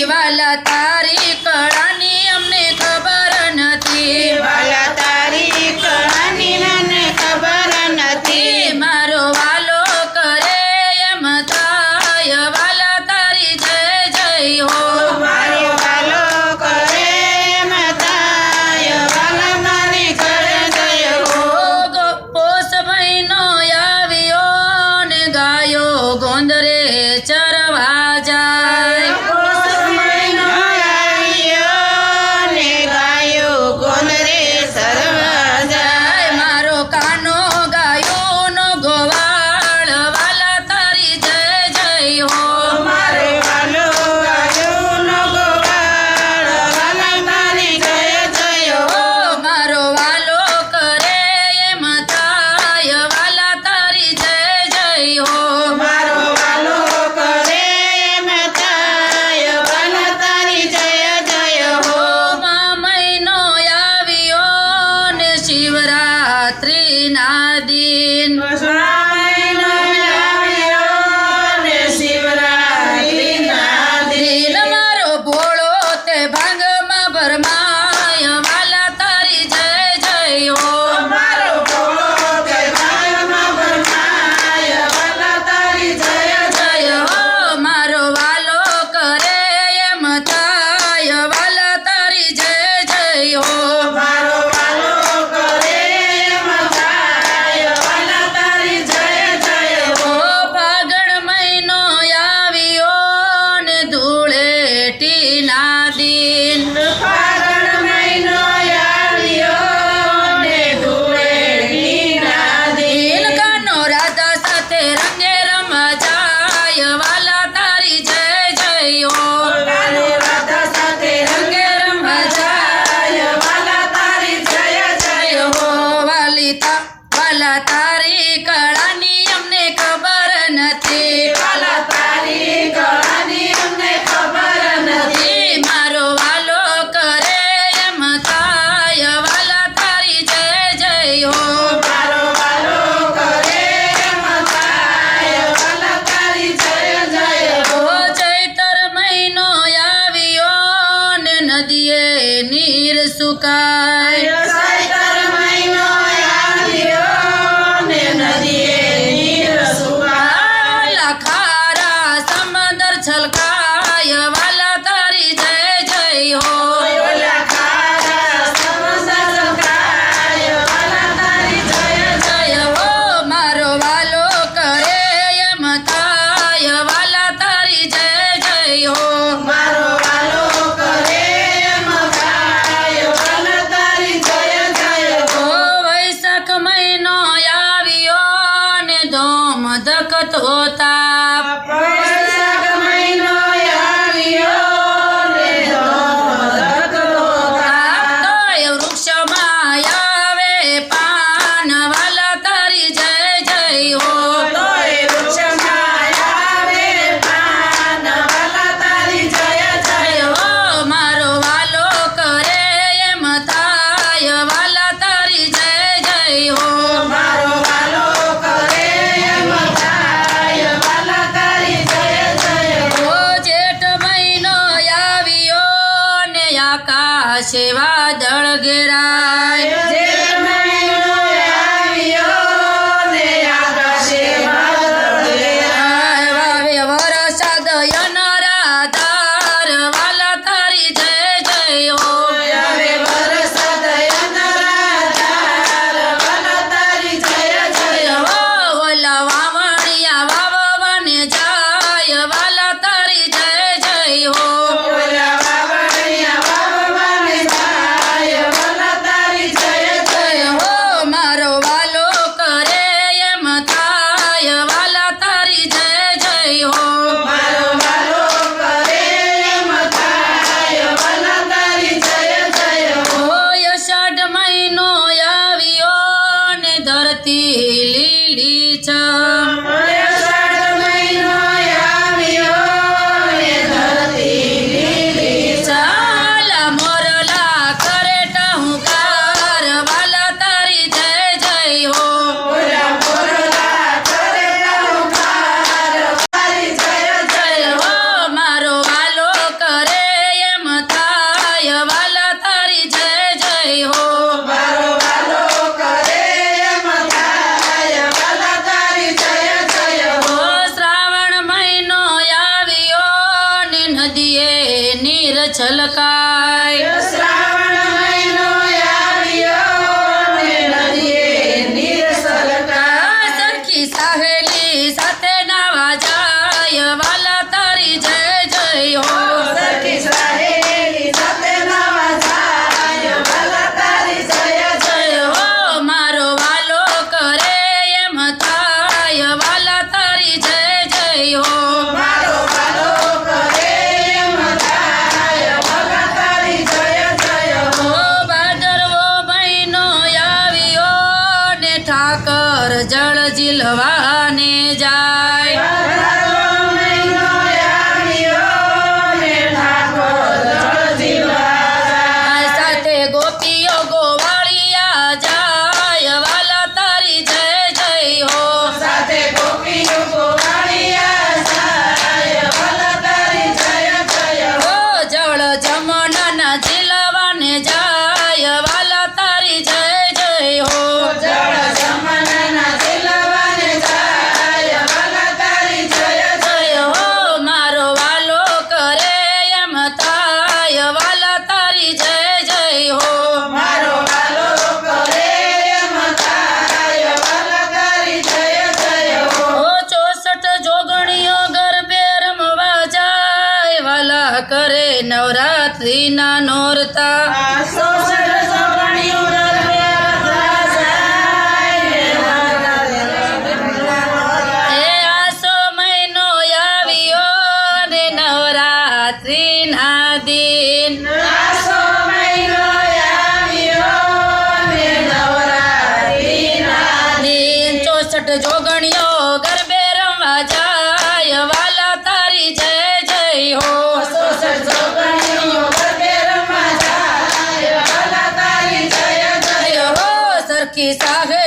વાલા તારી કળાની અમને ખબર નથી વાલા તારી કળાની મને ખબર નથી મારો વાલો કરે એમ થાય વાલા તારી જય જય હો મારો વાલો કરે એમ થાય વાલા મારી કરે જય હો પોષ મહિનો આવ્યો ને ગાયો ગોંદરે ચરવા જાય પોષ મહિનો આવ્યો ને ગાયો ગોંદરે ચરવા જાય મારો કાનો ગાયોનો ગોવાળ વાલા તારી જય જય હો મારો વાલો ગાયોનો ગોવાળ વાલા મારી જય જય હો મારો વાલો કરે એમ થાય વાલા તારી જય જય હો મારો વાલો કરે એમ થાય વાલા તારી જય જય હો મહિનો આવ્યો ને શિવરાત્રિના દિન મહિનો આવ્યો ને શિવરાત્રિના દિન મારો ભોળો તે ભાંગમાં ભરમાય વાલા તારી જય જય હો મારો ભોળો તે ભાગમાં ભરમાય વાલા તારી જય જય હો મારો વાલો કરે એમ થાય વાલા તારી જય જય હો મારો વાલો કરે એમ થાય વાલા તારી જય જય હો ફાગણ મહિનો આવ્યો ને ધૂળેટીના દિન ફાગણ મહિનો આવ્યો ને ધૂળેટીના દિન કાનો રાધા સાથે રંગે રમવા જાય વાલા તારી જય જય હો કાનો રાધા સાથે રંગે રમવા જાય વાલા તારી જય જય હો વાલા તારી કળાની અમને ખબર નથી વાલા તારી કળાની અમને ખબર નથી મારો વાલો કરે એમ થાય વાલા તારી જય જય હો મારો વાલો કરે એમ થાય વાલા તારી જય જય હો ચૈતર મહિનો આવ્યો ને નદીએ નીર સુકાય ચૈતર મહિનો આવ્યો ને નદીએ નીર સુકાય ખારા સમંદર છલકાય વાલા તારી જય જય હો ઓલા ખારા સમંદર છલકાય વાલા તારી જય જય હો મારો વાલો કરે એમ થાય વાલા તારી જય જય હો મારો વાલો કરે એમ થાય વાલા તારી જય જય હો વૈશાખ મહિનો આવ્યો ને ધોમ ધકતો તાપ વૈશાખ મહિનો આવ્યો ને ધોધકતો તાપ તોય વૃક્ષમાં આવે પાન વાલા તારી જય જય હો તોય વૃક્ષમાં આવે પાન વાલા તારી જય જય હો મારો વાલો કરે એમ થાય વાલા તારી જય જય હો મારો વાલો કરે એમ થાય વાલા તારી જય જય હો જેઠ મહિનો આવ્યો ને આકાશે વાદળ ઘેરાય જેઠ મહિનો આવ્યો ને આકાશે વાદળ ઘેરાય. વાવે વરસાદ અનરાધાર વાલા તારી જય જય હો હવે વરસાદ અનરાધાર વાલા તારી જય જય હો ઓલા વાવણિયા વાવવાને જાય વાલા તારી જય જય હો ઓલા વાવણિયા વાવવાને જાય વાલા તારી જય નદીએ નીર છલકાય શ્રાવણ મહિનો આવ્યો ને નદીએ નીર છલકાય. સરખી સાહેલી સાથે નાવા જાય વાલા તારી જય જય હો સખી સહેલી સાથે નવા જાય વાલા તારી જય જય હો. મારો વાલો કરે એમ થાય વાલા તારી જય જય હો મારો વાલો કરે એમ થાય વાલા તારી જય જય હો. ભાદરવો મહિનો આવ્યો ને ઠાકર જળ ઝીલવાને જાય ભાદરવો મહિનો આવ્યો ને ઠાકોર જળ ઝીલવા જાય. સાથે ગોપીઓ ગોવાળિયા જાય વાલા તારી જય જય હો સાથે ગોપીઓ ગોવાળિયા જાય વાલા તારી જય જય હો. ઓ જળ જમનાના ઝીલવાને જાય વાલા તારી જય જય હો જળ જમનાના ઝીલવાને જાય વાલા તારી જય જય હો. મારો વાલો કરે એમ થાય વાલા તારી જય જય હો મારો વાલો કરે એમ થાય વાલા તારી જય જય હો. ઓ 64 જોગણીઓ ગરબે રમવા જાય વાલા કરે નવરાત્રિના નોરતા આ 66 સોગણીઓ ગરબે રમવા જાય એ આસો મહિનો આવ્યો ને નવરાત્રિના દિન આસો મહિનો આવ્યો ને નવરાત્રિના દિન 64 જોગણીઓ ગરબે રમવા જાય વાલા તારી જય જય હો 66 સોગણીઓ ગરબે રમવા જાય વાલા તારી જય જય હો સરખી સાહે